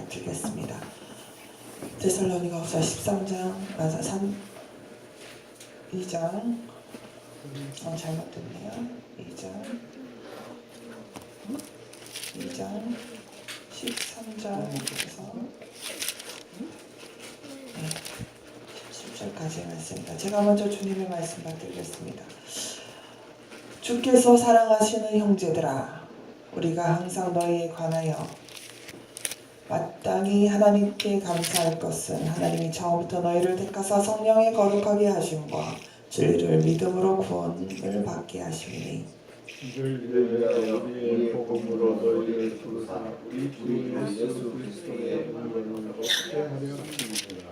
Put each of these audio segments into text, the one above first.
드리겠습니다. 데살로니가후서 13장, 2장, 잘못됐네요. 2장 13절에서 17절까지의 말씀입니다. 제가 먼저 주님의 말씀 받드리겠습니다. 주께서 사랑하시는 형제들아, 우리가 항상 너희에 관하여 마땅히 하나님께 감사할 것은 하나님이 처음부터 너희를 택하사 성령에 거룩하게 하심과 진리를 믿음으로 구원을 받게 하심이니 이를 위하여 우리의 복음으로 너희를 부르사 우리 주 예수 그리스도의 은혜를 얻게 하려 하심이라.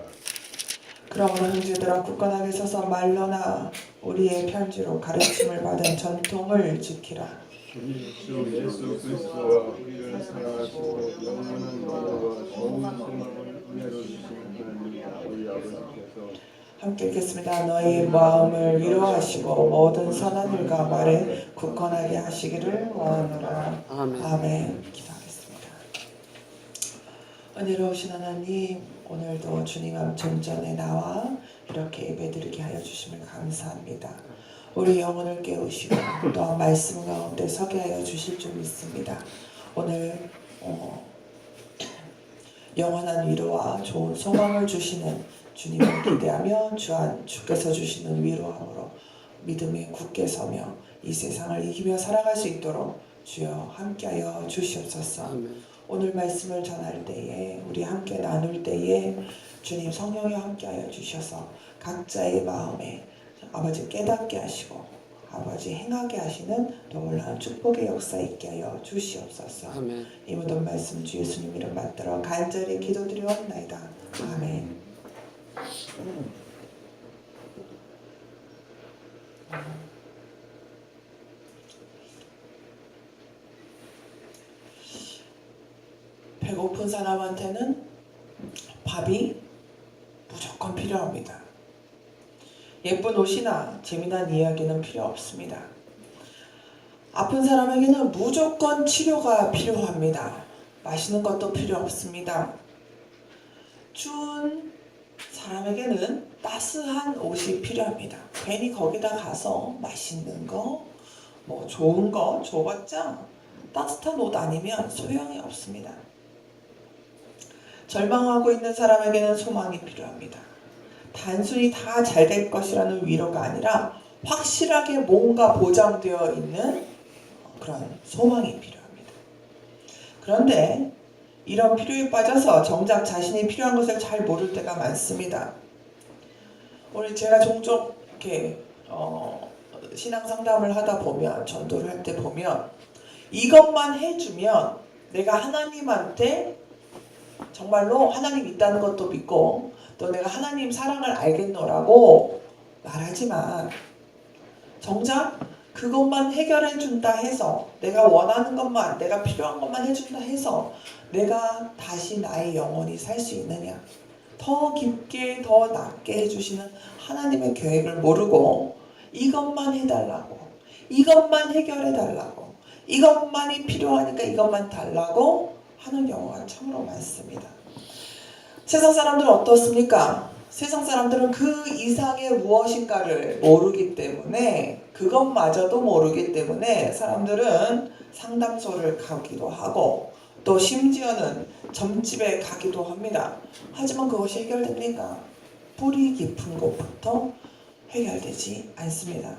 그러므로 형제들아, 굳건하게 서서 말로나 우리의 편지로 가르침을 받은 전통을 지키라. 우리 주 예수 그리스도와 우리를 사랑하시고 영원한 은혜와 좋은 소망을 은혜로 주시는 하나님 우리 아버지께서 함께 읽겠습니다. 너희 마음을 위로하시고 모든 선한 일과 말에 굳건하게 하시기를 원하노라. 아멘. 기도하겠습니다. 은혜로우신 하나님, 오늘도 주님 앞 전전에 나와 이렇게 예배드리게 하여 주심을 감사합니다. 우리 영혼을 깨우시고 또한 말씀 가운데 서게 하여 주실 줄 믿습니다. 오늘 영원한 위로와 좋은 소망을 주시는 주님을 기대하며 주께서 주시는 위로함으로 믿음에 굳게 서며 이 세상을 이기며 살아갈 수 있도록 주여 함께하여 주시옵소서. 아멘. 오늘 말씀을 전할 때에 우리 함께 나눌 때에 주님 성령이 함께하여 주셔서 각자의 마음에 아버지 깨닫게 하시고 아버지 행하게 하시는 놀라운 축복의 역사 있게 하여 주시옵소서. 아멘. 이 모든 말씀 주 예수님 이름 받들어 간절히 기도드리옵나이다. 아멘. 배고픈 사람한테는 밥이 무조건 필요합니다. 예쁜 옷이나 재미난 이야기는 필요 없습니다. 아픈 사람에게는 무조건 치료가 필요합니다. 맛있는 것도 필요 없습니다. 추운 사람에게는 따스한 옷이 필요합니다. 괜히 거기다 가서 맛있는 거, 좋은 거 줘봤자 따뜻한 옷 아니면 소용이 없습니다. 절망하고 있는 사람에게는 소망이 필요합니다. 단순히 다 잘 될 것이라는 위로가 아니라 확실하게 뭔가 보장되어 있는 그런 소망이 필요합니다. 그런데 이런 필요에 빠져서 정작 자신이 필요한 것을 잘 모를 때가 많습니다. 오늘 제가 종종 이렇게 신앙 상담을 하다 보면, 전도를 할 때 보면 이것만 해주면 내가 하나님한테 정말로 하나님 있다는 것도 믿고 또 내가 하나님 사랑을 알겠노라고 말하지만 정작 그것만 해결해 준다 해서 내가 원하는 것만, 내가 필요한 것만 해준다 해서 내가 다시 나의 영혼이 살 수 있느냐, 더 깊게 더 낫게 해주시는 하나님의 계획을 모르고 이것만 해달라고, 이것만 해결해달라고, 이것만이 필요하니까 이것만 달라고 하는 경우가 참으로 많습니다. 세상 사람들은 어떻습니까? 세상 사람들은 그 이상의 무엇인가를 모르기 때문에, 그것마저도 모르기 때문에 사람들은 상담소를 가기도 하고 또 심지어는 점집에 가기도 합니다. 하지만 그것이 해결됩니까? 뿌리 깊은 곳부터 해결되지 않습니다.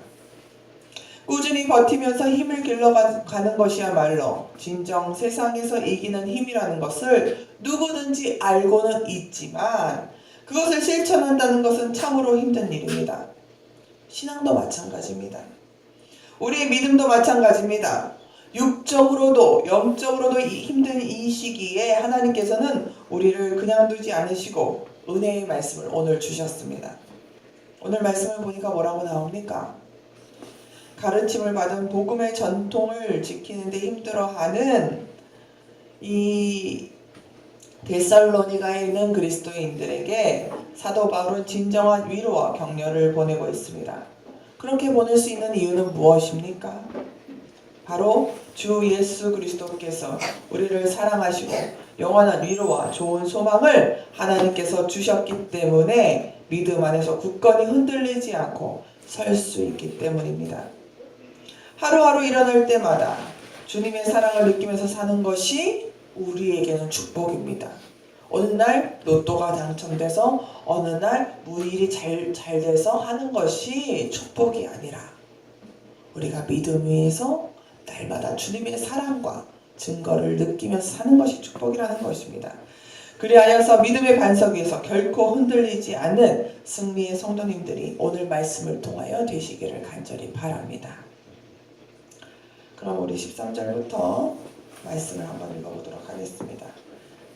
꾸준히 버티면서 힘을 길러가는 것이야말로 진정 세상에서 이기는 힘이라는 것을 누구든지 알고는 있지만 그것을 실천한다는 것은 참으로 힘든 일입니다. 신앙도 마찬가지입니다. 우리의 믿음도 마찬가지입니다. 육적으로도 영적으로도 힘든 이 시기에 하나님께서는 우리를 그냥 두지 않으시고 은혜의 말씀을 오늘 주셨습니다. 오늘 말씀을 보니까 뭐라고 나옵니까? 가르침을 받은 복음의 전통을 지키는데 힘들어하는 이 데살로니가에 있는 그리스도인들에게 사도 바울은 진정한 위로와 격려를 보내고 있습니다. 그렇게 보낼 수 있는 이유는 무엇입니까? 바로 주 예수 그리스도께서 우리를 사랑하시고 영원한 위로와 좋은 소망을 하나님께서 주셨기 때문에 믿음 안에서 굳건히 흔들리지 않고 설 수 있기 때문입니다. 하루하루 일어날 때마다 주님의 사랑을 느끼면서 사는 것이 우리에게는 축복입니다. 어느 날 로또가 당첨돼서 어느 날 무일이 잘 돼서 하는 것이 축복이 아니라 우리가 믿음 위에서 날마다 주님의 사랑과 증거를 느끼면서 사는 것이 축복이라는 것입니다. 그리하여서 믿음의 반석 위에서 결코 흔들리지 않는 승리의 성도님들이 오늘 말씀을 통하여 되시기를 간절히 바랍니다. 그럼 우리 13절부터 말씀을 한번 읽어보도록 하겠습니다.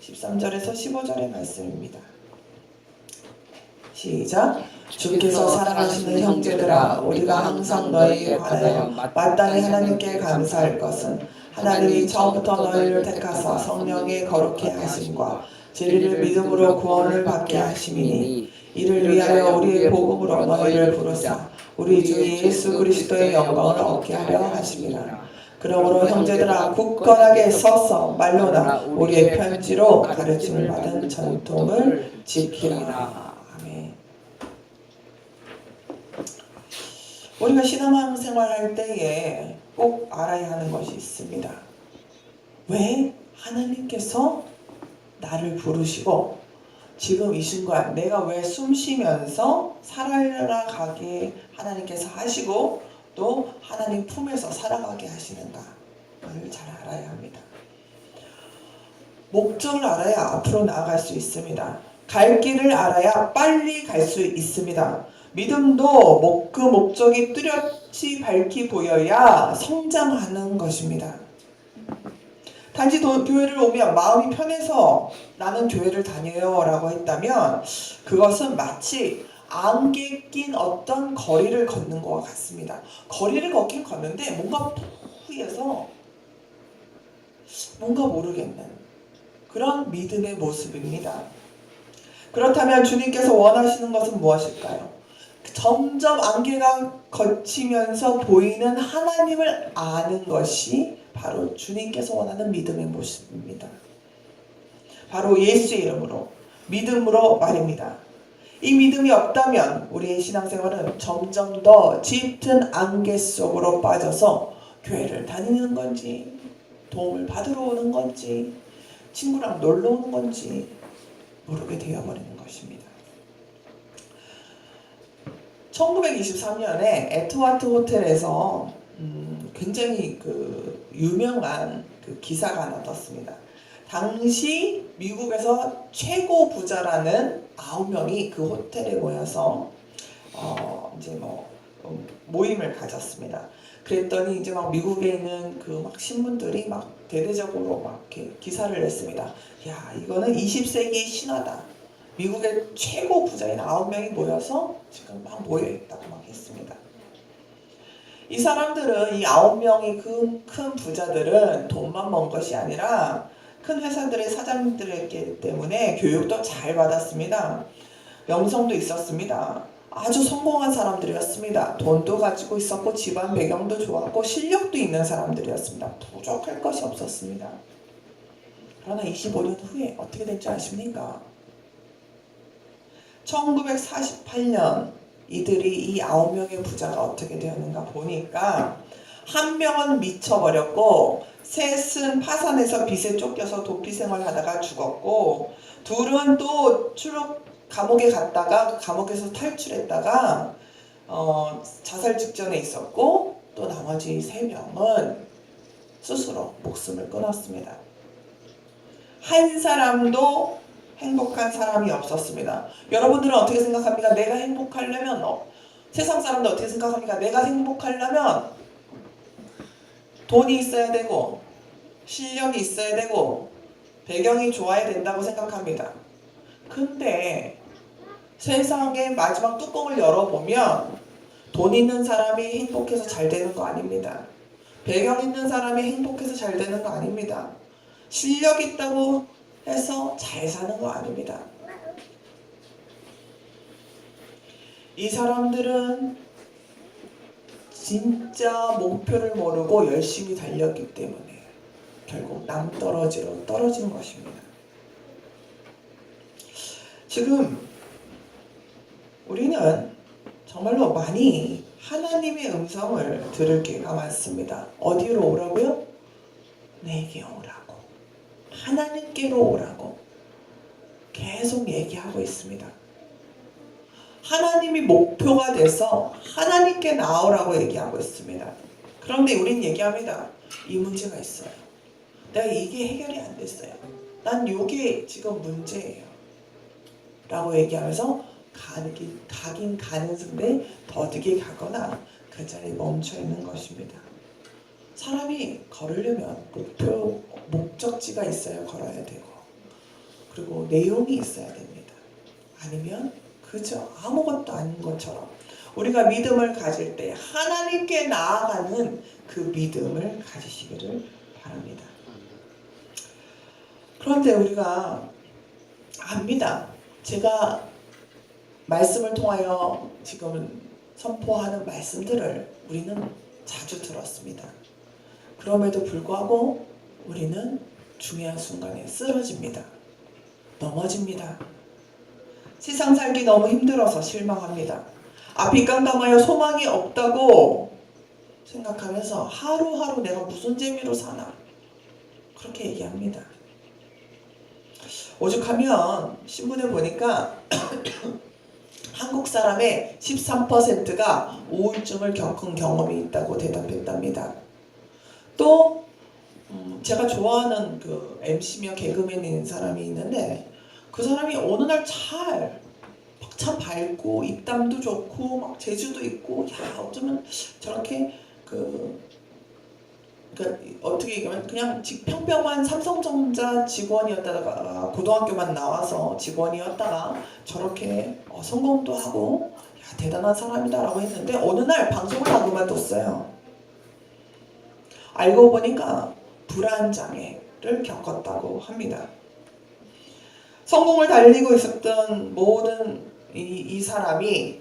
13절에서 15절의 말씀입니다. 시작. 주께서 사랑하시는 형제들아, 우리가 항상 너희에 관하여 마땅히 하나님께 감사할 것은 하나님이 처음부터 너희를 택하사 성령의 거룩해 하심과 진리를 믿음으로 구원을 받게 하심이니 이를 위하여 우리의 복음으로 너희를 부르사 우리 주 예수 그리스도의 영광을 얻게 하려 하심이라. 그러므로 형제들아, 굳건하게 서서 말로나 우리의 편지로 가르침을 받은 전통을 지키라. 아멘. 우리가 신앙생활할 때에 꼭 알아야 하는 것이 있습니다. 왜 하나님께서 나를 부르시고 지금 이 순간 내가 왜 숨 쉬면서 살아가게 하나님께서 하시고 또 하나님 품에서 살아가게 하시는가를 잘 알아야 합니다. 목적을 알아야 앞으로 나아갈 수 있습니다. 갈 길을 알아야 빨리 갈 수 있습니다. 믿음도 그 목적이 뚜렷이 밝히 보여야 성장하는 것입니다. 단지 교회를 오면 마음이 편해서 나는 교회를 다녀요 라고 했다면 그것은 마치 안개 낀 어떤 거리를 걷는 것과 같습니다. 거리를 걷긴 걷는데 뭔가 푸해서 뭔가 모르겠는 그런 믿음의 모습입니다. 그렇다면 주님께서 원하시는 것은 무엇일까요? 점점 안개가 걷히면서 보이는 하나님을 아는 것이 바로 주님께서 원하는 믿음의 모습입니다. 바로 예수의 이름으로 믿음으로 말입니다. 이 믿음이 없다면 우리의 신앙생활은 점점 더 짙은 안개 속으로 빠져서 교회를 다니는 건지 도움을 받으러 오는 건지 친구랑 놀러 오는 건지 모르게 되어버리는 것입니다. 1923년에 에트와트 호텔에서 굉장히 유명한 기사가 하나 떴습니다. 당시 미국에서 최고 부자라는 9명이 그 호텔에 모여서 모임을 가졌습니다. 그랬더니 이제 막 미국에 있는 막 신문들이 막 대대적으로 막 이렇게 기사를 냈습니다. 야, 이거는 20세기의 신화다. 미국의 최고 부자인 9명이 모여서 지금 막 모여있다고 막 했습니다. 이 사람들은 이 9명이 큰 부자들은 돈만 번 것이 아니라 큰 회사들의 사장들이기 때문에 교육도 잘 받았습니다. 명성도 있었습니다. 아주 성공한 사람들이었습니다. 돈도 가지고 있었고 집안 배경도 좋았고 실력도 있는 사람들이었습니다. 부족할 것이 없었습니다. 그러나 25년 후에 어떻게 된 줄 아십니까? 1948년 이들이 이 9명의 부자가 어떻게 되었는가 보니까 한 명은 미쳐버렸고 셋은 파산해서 빚에 쫓겨서 도피 생활하다가 죽었고 둘은 또 감옥에 갔다가 감옥에서 탈출했다가 자살 직전에 있었고 또 나머지 3명은 스스로 목숨을 끊었습니다. 한 사람도 행복한 사람이 없었습니다. 여러분들은 어떻게 생각합니까? 내가 행복하려면 세상 사람들 어떻게 생각합니까? 내가 행복하려면 돈이 있어야 되고 실력이 있어야 되고 배경이 좋아야 된다고 생각합니다. 근데 세상의 마지막 뚜껑을 열어보면 돈 있는 사람이 행복해서 잘 되는 거 아닙니다. 배경 있는 사람이 행복해서 잘 되는 거 아닙니다. 실력 있다고 해서 잘 사는 거 아닙니다. 이 사람들은 진짜 목표를 모르고 열심히 달렸기 때문에 결국 낭떠러지로 떨어진 것입니다. 지금 우리는 정말로 많이 하나님의 음성을 들을 기회가 많습니다. 어디로 오라고요? 내게 오라고. 하나님께로 오라고. 계속 얘기하고 있습니다. 하나님이 목표가 돼서 하나님께 나오라고 얘기하고 있습니다. 그런데 우린 얘기합니다. 이 문제가 있어요. 내가 이게 해결이 안 됐어요. 난 이게 지금 문제예요. 라고 얘기하면서 가긴 가는데 더디게 가거나 그 자리에 멈춰 있는 것입니다. 사람이 걸으려면 목적지가 있어야 걸어야 되고, 그리고 내용이 있어야 됩니다. 아니면 그저 아무것도 아닌 것처럼 우리가 믿음을 가질 때 하나님께 나아가는 그 믿음을 가지시기를 바랍니다. 그런데 우리가 압니다. 제가 말씀을 통하여 지금 선포하는 말씀들을 우리는 자주 들었습니다. 그럼에도 불구하고 우리는 중요한 순간에 쓰러집니다. 넘어집니다. 세상 살기 너무 힘들어서 실망합니다. 앞이 깜깜하여 소망이 없다고 생각하면서 하루하루 내가 무슨 재미로 사나 그렇게 얘기합니다. 오죽하면 신문에 보니까 한국 사람의 13%가 우울증을 겪은 경험이 있다고 대답했답니다. 또 제가 좋아하는 그 MC며 개그맨인 사람이 있는데 그 사람이 어느 날 참 밝고 입담도 좋고 막 재주도 있고 야 어쩌면 저렇게 그러니까 어떻게 얘기하면 그냥 평범한 삼성전자 직원이었다가 고등학교만 나와서 직원이었다가 저렇게 성공도 하고 야 대단한 사람이다라고 했는데 어느 날 방송을 다 그만뒀어요. 알고 보니까 불안장애를 겪었다고 합니다. 성공을 달리고 있었던 모든 이 사람이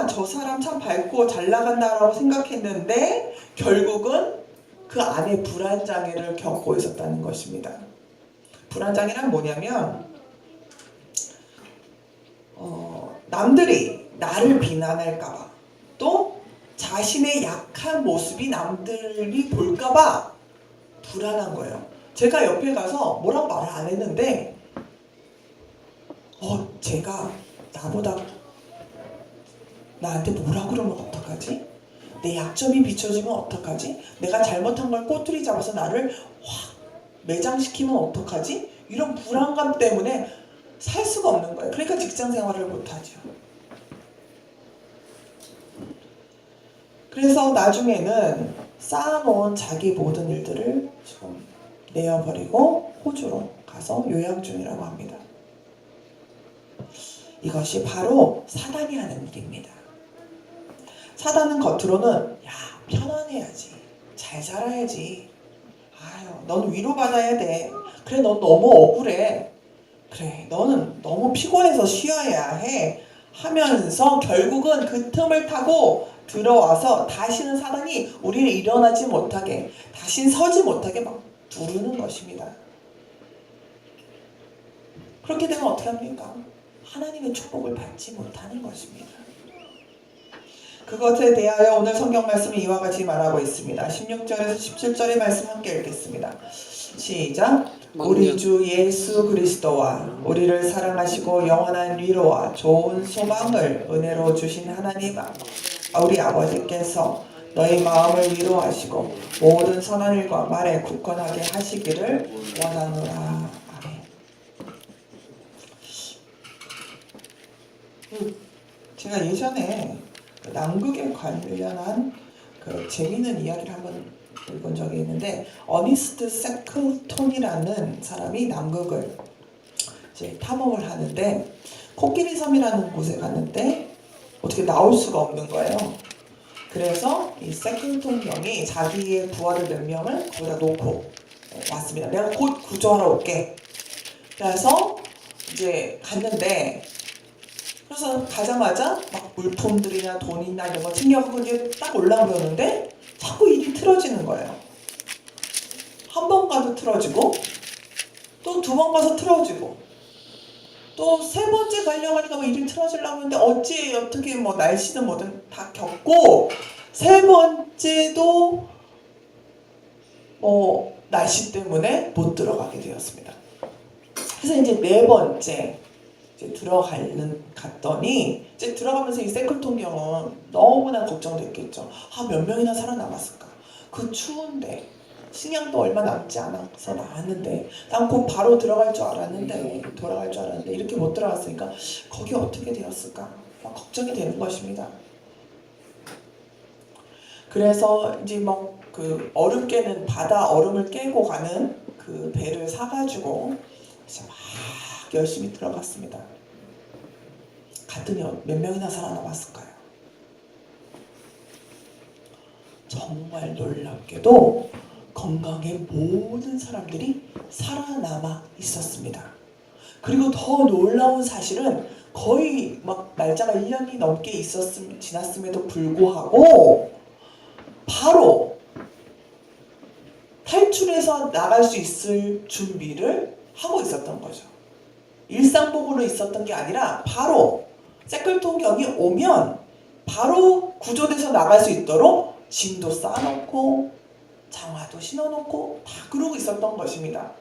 저 사람 참 밝고 잘 나간다라고 생각했는데 결국은 그 안에 불안장애를 겪고 있었다는 것입니다. 불안장애란 뭐냐면 남들이 나를 비난할까봐 또 자신의 약한 모습이 남들이 볼까봐 불안한 거예요. 제가 옆에 가서 뭐라고 말을 안 했는데 제가 나보다 나한테 뭐라 그러면 어떡하지? 내 약점이 비춰지면 어떡하지? 내가 잘못한 걸 꼬투리 잡아서 나를 확 매장시키면 어떡하지? 이런 불안감 때문에 살 수가 없는 거예요. 그러니까 직장 생활을 못하죠. 그래서 나중에는 쌓아놓은 자기 모든 일들을 지금 내어버리고 호주로 가서 요양 중이라고 합니다. 이것이 바로 사단이 하는 일입니다. 사단은 겉으로는 편안해야지, 잘 살아야지, 넌 위로받아야 돼, 그래 넌 너무 억울해, 그래 너는 너무 피곤해서 쉬어야 해 하면서 결국은 그 틈을 타고 들어와서 다시는 사단이 우리를 일어나지 못하게, 다시는 서지 못하게 막 두르는 것입니다. 그렇게 되면 어떻게 합니까? 하나님의 축복을 받지 못하는 것입니다. 그것에 대하여 오늘 성경 말씀이 이와 같이 말하고 있습니다. 16절에서 17절의 말씀 함께 읽겠습니다. 시작. 우리 주 예수 그리스도와 우리를 사랑하시고 영원한 위로와 좋은 소망을 은혜로 주신 하나님 우리 아버지께서 너희 마음을 위로하시고 모든 선한 일과 말에 굳건하게 하시기를 원하노라. 아멘. 제가 예전에 남극에 관련한 재미있는 이야기를 한번 읽은 적이 있는데 어니스트 세클톤이라는 사람이 남극을 이제 탐험을 하는데 코끼리 섬이라는 곳에 갔는데 어떻게 나올 수가 없는 거예요. 그래서 이 세클톤 형이 자기의 부하들 몇 명을 거기다 놓고 왔습니다. 내가 곧 구조하러 올게. 그래서 이제 갔는데 그래서 가자마자 막 물품들이나 돈이나 이런 거 챙겨가고 이제 딱 올라오려는데 자꾸 일이 틀어지는 거예요. 한 번 가도 틀어지고 또 두 번 가서 틀어지고 또 세 번째 가려고 하니까 뭐 일이 틀어지려고 하는데 어떻게 뭐 날씨든 뭐든 다 겪고 세 번째도 날씨 때문에 못 들어가게 되었습니다. 그래서 이제 네 번째 이제 갔더니 이제 들어가면서 이 세클통경은 너무나 걱정됐겠죠. 몇 명이나 살아남았을까? 그 추운데 식량도 얼마 남지 않아서 나왔는데 난 곧 바로 돌아갈 줄 알았는데 이렇게 못 들어갔으니까 거기 어떻게 되었을까? 막 걱정이 되는 것입니다. 그래서 이제 그 얼음 깨는 바다 얼음을 깨고 가는 그 배를 사가지고 이제 막 열심히 들어갔습니다. 갔더니 몇 명이나 살아남았을까요? 정말 놀랍게도 건강의 모든 사람들이 살아남아 있었습니다. 그리고 더 놀라운 사실은 거의 막 날짜가 1년이 넘게 지났음에도 불구하고 바로 탈출해서 나갈 수 있을 준비를 하고 있었던 거죠. 일상복으로 있었던 게 아니라 바로 세클통경이 오면 바로 구조돼서 나갈 수 있도록 짐도 싸놓고 장화도 신어놓고 다 그러고 있었던 것입니다.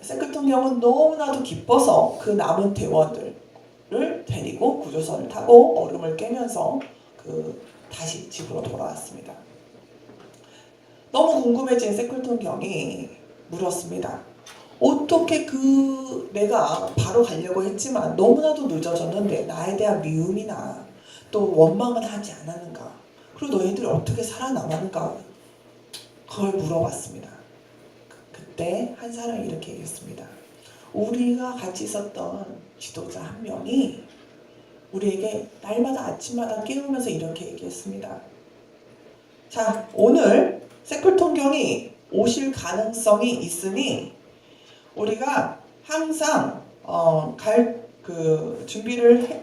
세클통경은 너무나도 기뻐서 그 남은 대원들을 데리고 구조선을 타고 얼음을 깨면서 다시 집으로 돌아왔습니다. 너무 궁금해진 세클통경이 물었습니다. 어떻게 내가 바로 가려고 했지만 너무나도 늦어졌는데 나에 대한 미움이나 또 원망은 하지 않았는가? 그리고 너희들이 어떻게 살아남았는가? 그걸 물어봤습니다. 그때 한 사람이 이렇게 얘기했습니다. 우리가 같이 있었던 지도자 한 명이 우리에게 날마다 아침마다 깨우면서 이렇게 얘기했습니다. 자, 오늘 세클통경이 오실 가능성이 있으니 우리가 항상 준비를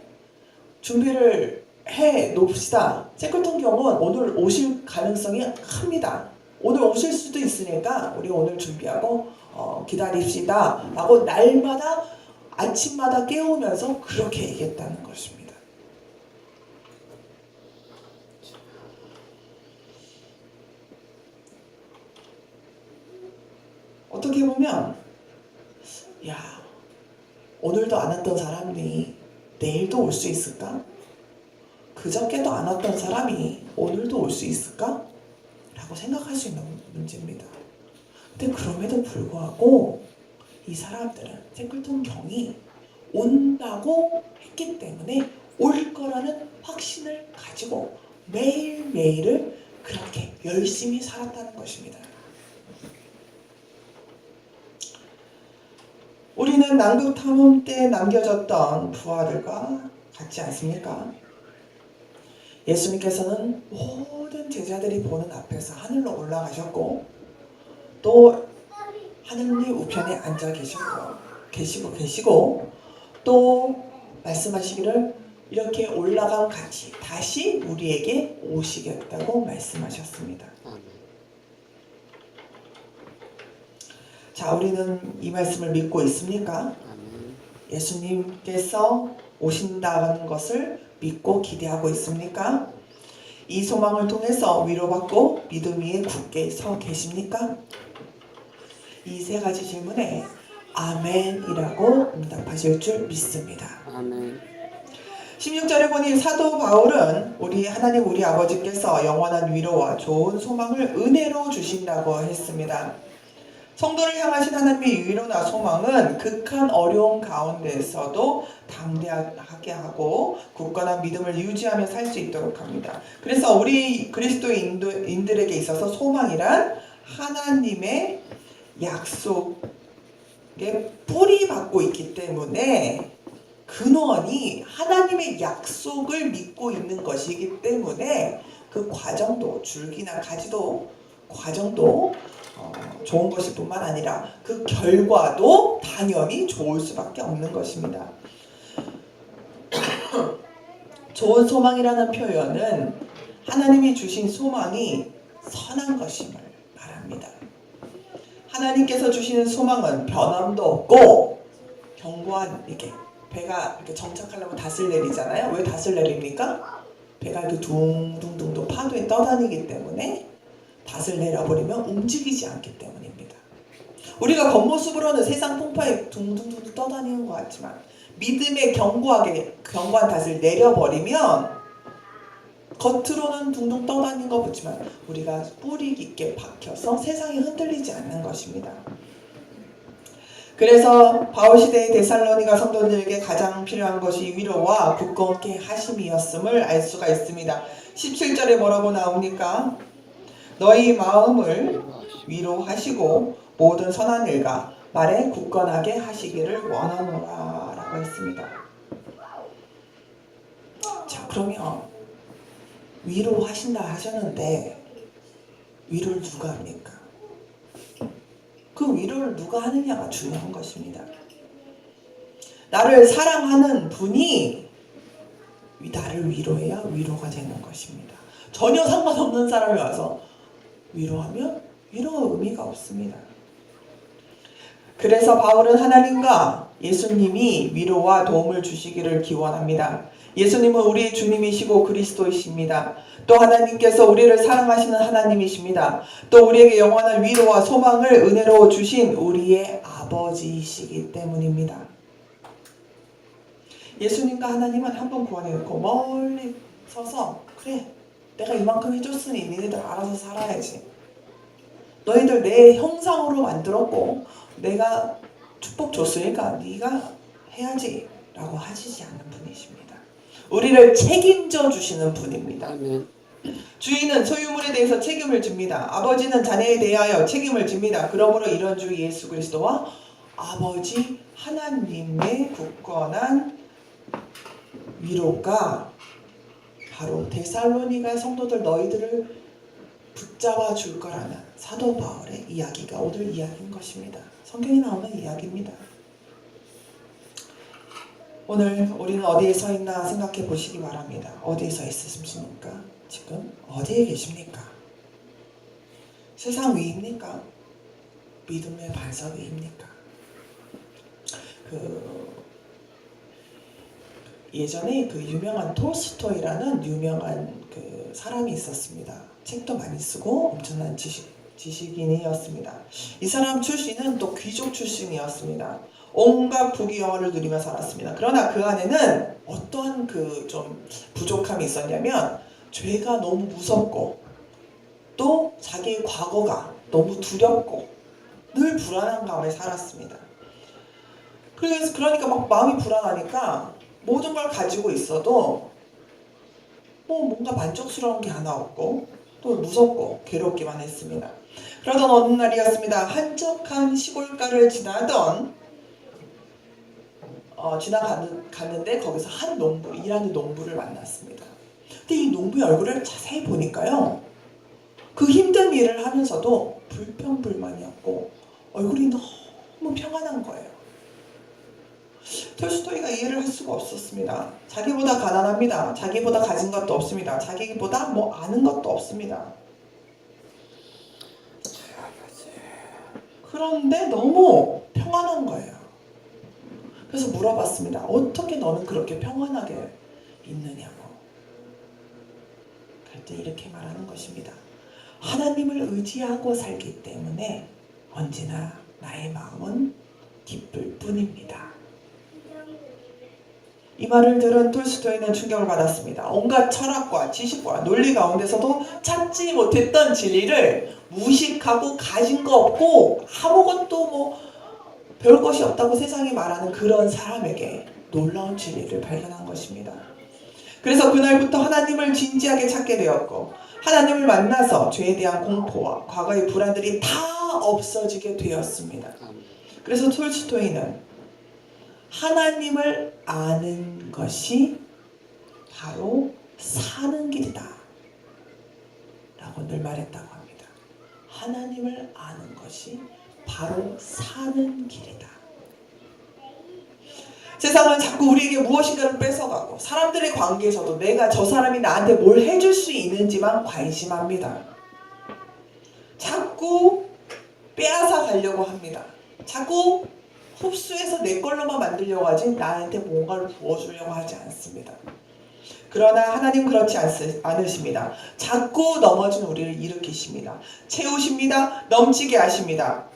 해 놓읍시다. 세클통경은 오늘 오실 가능성이 큽니다. 오늘 오실 수도 있으니까 우리 오늘 준비하고 기다립시다 라고 날마다 아침마다 깨우면서 그렇게 얘기했다는 것입니다. 어떻게 보면 오늘도 안 왔던 사람이 내일도 올 수 있을까? 그저께도 안 왔던 사람이 오늘도 올 수 있을까? 라고 생각할 수 있는 문제입니다. 근데 그럼에도 불구하고 이 사람들은 세클통경이 온다고 했기 때문에 올 거라는 확신을 가지고 매일매일을 그렇게 열심히 살았다는 것입니다. 우리는 남극 탐험 때 남겨졌던 부하들과 같지 않습니까? 예수님께서는 모든 제자들이 보는 앞에서 하늘로 올라가셨고 또 하느님 우편에 앉아 계시고 또 말씀하시기를 이렇게 올라간 같이 다시 우리에게 오시겠다고 말씀하셨습니다. 자, 우리는 이 말씀을 믿고 있습니까? 예수님께서 오신다는 것을 믿고 기대하고 있습니까? 이 소망을 통해서 위로받고 믿음 위에 굳게 서 계십니까? 이 세 가지 질문에 아멘이라고 응답하실 줄 믿습니다. 아멘. 16절에 보니 사도 바울은 하나님 우리 아버지께서 영원한 위로와 좋은 소망을 은혜로 주신다고 했습니다. 성도를 향하신 하나님의 위로나 소망은 극한 어려움 가운데서도 담대하게 하고 굳건한 믿음을 유지하며 살 수 있도록 합니다. 그래서 우리 그리스도인들에게 있어서 소망이란 하나님의 약속에 뿌리박고 있기 때문에 근원이 하나님의 약속을 믿고 있는 것이기 때문에 그 과정도 줄기나 가지도 과정도 좋은 것일 뿐만 아니라 그 결과도 당연히 좋을 수밖에 없는 것입니다. 좋은 소망이라는 표현은 하나님이 주신 소망이 선한 것임을 말합니다. 하나님께서 주시는 소망은 변함도 없고 견고한, 이렇게 배가 이렇게 정착하려면 닷을 내리잖아요. 왜 닷을 내립니까? 배가 이렇게 둥둥둥둥 파도에 떠다니기 때문에 닷을 내려버리면 움직이지 않기 때문입니다. 우리가 겉모습으로는 세상 풍파에 둥둥둥 떠다니는 것 같지만 믿음에 견고한 닷을 내려버리면 겉으로는 둥둥 떠다니는 것 같지만 우리가 뿌리 깊게 박혀서 세상에 흔들리지 않는 것입니다. 그래서 바울 시대의 데살로니가 성도들에게 가장 필요한 것이 위로와 굳건케 하심이었음을 알 수가 있습니다. 17절에 뭐라고 나옵니까? 너희 마음을 위로하시고 모든 선한 일과 말에 굳건하게 하시기를 원하노라 라고 했습니다. 자, 그러면 위로하신다 하셨는데 위로를 누가 합니까? 그 위로를 누가 하느냐가 중요한 것입니다. 나를 사랑하는 분이 나를 위로해야 위로가 되는 것입니다. 전혀 상관없는 사람이 와서 위로하면 위로가 의미가 없습니다. 그래서 바울은 하나님과 예수님이 위로와 도움을 주시기를 기원합니다. 예수님은 우리의 주님이시고 그리스도이십니다. 또 하나님께서 우리를 사랑하시는 하나님이십니다. 또 우리에게 영원한 위로와 소망을 은혜로 주신 우리의 아버지이시기 때문입니다. 예수님과 하나님은 한 번 구원해놓고 멀리 서서 그래, 내가 이만큼 해줬으니 니네들 알아서 살아야지. 너희들 내 형상으로 만들었고 내가 축복 줬으니까 네가 해야지 라고 하시지 않는 분이십니다. 우리를 책임져 주시는 분입니다. 주인은 소유물에 대해서 책임을 집니다. 아버지는 자녀에 대하여 책임을 집니다. 그러므로 이런 주 예수 그리스도와 아버지 하나님의 굳건한 위로가 바로 데살로니가 성도들 너희들을 붙잡아 줄 거라는 사도 바울의 이야기가 오늘 이야기인 것입니다. 성경에 나오는 이야기입니다. 오늘 우리는 어디에 서 있나 생각해 보시기 바랍니다. 어디에 서 있으십니까? 지금 어디에 계십니까? 세상 위입니까? 믿음의 반석 위입니까? 예전에 그 유명한 톨스토이라는 유명한 그 사람이 있었습니다. 책도 많이 쓰고 엄청난 지식인이었습니다. 이 사람 출신은 또 귀족 출신이었습니다. 온갖 부귀영화를 누리며 살았습니다. 그러나 그 안에는 어떠한 그 좀 부족함이 있었냐면 죄가 너무 무섭고 또 자기의 과거가 너무 두렵고 늘 불안한 가운데 살았습니다. 그러니까 막 마음이 불안하니까 모든 걸 가지고 있어도 뭔가 만족스러운 게 하나 없고 또 무섭고 괴롭기만 했습니다. 그러던 어느 날이었습니다. 한적한 시골가를 지나갔는데 거기서 한 일하는 농부를 만났습니다. 근데 이 농부의 얼굴을 자세히 보니까요, 그 힘든 일을 하면서도 불평불만이었고 얼굴이 너무 평안한 거예요. 톨스토이가 이해를 할 수가 없었습니다. 자기보다 가난합니다. 자기보다 가진 것도 없습니다. 자기보다 아는 것도 없습니다. 그런데 너무 평안한 거예요. 그래서 물어봤습니다. 어떻게 너는 그렇게 평안하게 있느냐고. 그럴 때 이렇게 말하는 것입니다. 하나님을 의지하고 살기 때문에 언제나 나의 마음은 기쁠 뿐입니다. 이 말을 들은 톨스토이는 충격을 받았습니다. 온갖 철학과 지식과 논리 가운데서도 찾지 못했던 진리를 무식하고 가진 거 없고 아무것도 배울 것이 없다고 세상이 말하는 그런 사람에게 놀라운 진리를 발견한 것입니다. 그래서 그날부터 하나님을 진지하게 찾게 되었고 하나님을 만나서 죄에 대한 공포와 과거의 불안들이 다 없어지게 되었습니다. 그래서 톨스토이는 하나님을 아는 것이 바로 사는 길이다 라고 늘 말했다고 합니다. 하나님을 아는 것이 바로 사는 길이다. 세상은 자꾸 우리에게 무엇인가를 뺏어가고 사람들의 관계에서도 내가 저 사람이 나한테 뭘 해줄 수 있는지만 관심합니다. 자꾸 빼앗아 가려고 합니다. 자꾸 흡수해서 내 걸로만 만들려고 하지 나한테 뭔가를 부어주려고 하지 않습니다. 그러나 하나님 그렇지 않으십니다. 자꾸 넘어진 우리를 일으키십니다. 채우십니다. 넘치게 하십니다.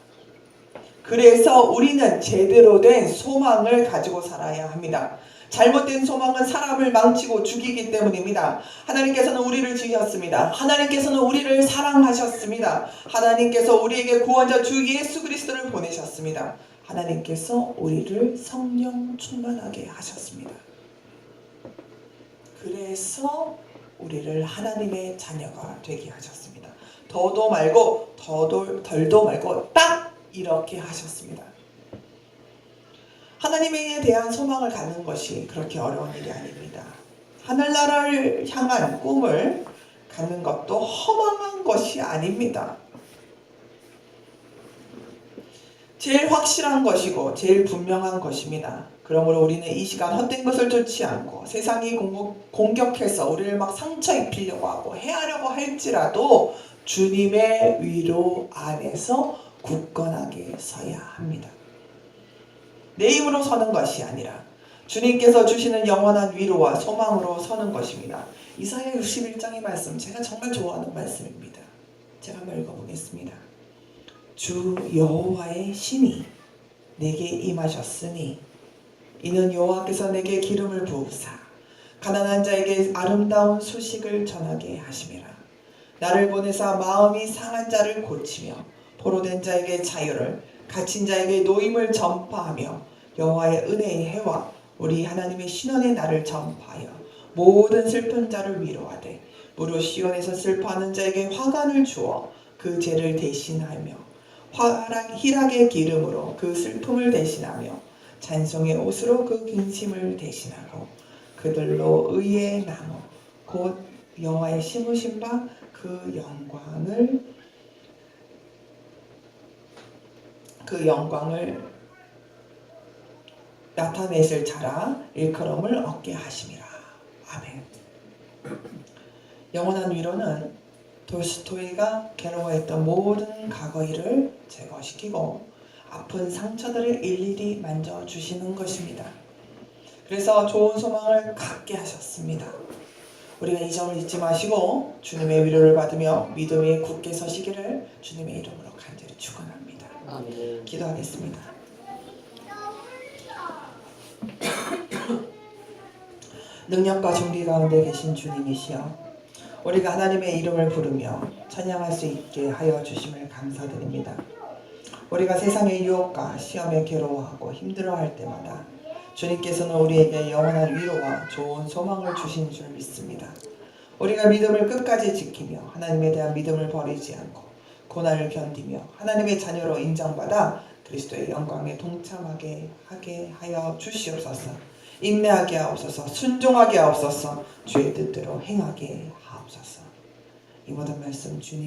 그래서 우리는 제대로 된 소망을 가지고 살아야 합니다. 잘못된 소망은 사람을 망치고 죽이기 때문입니다. 하나님께서는 우리를 지으셨습니다. 하나님께서는 우리를 사랑하셨습니다. 하나님께서 우리에게 구원자 주 예수 그리스도를 보내셨습니다. 하나님께서 우리를 성령 충만하게 하셨습니다. 그래서 우리를 하나님의 자녀가 되게 하셨습니다. 더도 말고 덜도 말고 딱 이렇게 하셨습니다. 하나님에 대한 소망을 갖는 것이 그렇게 어려운 일이 아닙니다. 하늘나라를 향한 꿈을 갖는 것도 허망한 것이 아닙니다. 제일 확실한 것이고 제일 분명한 것입니다. 그러므로 우리는 이 시간 헛된 것을 쫓지 않고 세상이 공격해서 우리를 막 상처 입히려고 하고 해하려고 할지라도 주님의 위로 안에서 굳건하게 서야 합니다. 내 힘으로 서는 것이 아니라 주님께서 주시는 영원한 위로와 소망으로 서는 것입니다. 이사야 61장의 말씀 제가 정말 좋아하는 말씀입니다. 제가 한번 읽어보겠습니다. 주 여호와의 신이 내게 임하셨으니 이는 여호와께서 내게 기름을 부으사 가난한 자에게 아름다운 소식을 전하게 하심이라. 나를 보내사 마음이 상한 자를 고치며 포로된 자에게 자유를 갇힌 자에게 노임을 전파하며 여호와의 은혜의 해와 우리 하나님의 신원의 날을 전파하여 모든 슬픈 자를 위로하되 무릇 시온에서 슬퍼하는 자에게 화관을 주어 그 죄를 대신하며 희락의 기름으로 그 슬픔을 대신하며 찬송의 옷으로 그 근심을 대신하고 그들로 의의 나무 곧 여호와의 심으신 바 그 영광을 나타내실 자라 일컬음을 얻게 하심이라. 아멘. 영원한 위로는 돌스토이가 괴로워했던 모든 과거 일을 제거시키고 아픈 상처들을 일일이 만져주시는 것입니다. 그래서 좋은 소망을 갖게 하셨습니다. 우리가 이 점을 잊지 마시고 주님의 위로를 받으며 믿음에 굳게 서시기를 주님의 이름으로 간절히 축원합니다. 아멘. 기도하겠습니다. 능력과 존귀 가운데 계신 주님이시여, 우리가 하나님의 이름을 부르며 찬양할 수 있게 하여 주심을 감사드립니다. 우리가 세상의 유혹과 시험에 괴로워하고 힘들어할 때마다 주님께서는 우리에게 영원한 위로와 좋은 소망을 주신 줄 믿습니다. 우리가 믿음을 끝까지 지키며 하나님에 대한 믿음을 버리지 않고 고난을 견디며 하나님의 자녀로 인정받아 그리스도의 영광에 동참하게 하게 하여 주시옵소서. 인내하게 하옵소서. 순종하게 하옵소서. 주의 뜻대로 행하게 하옵소서. 이 모든 말씀 주님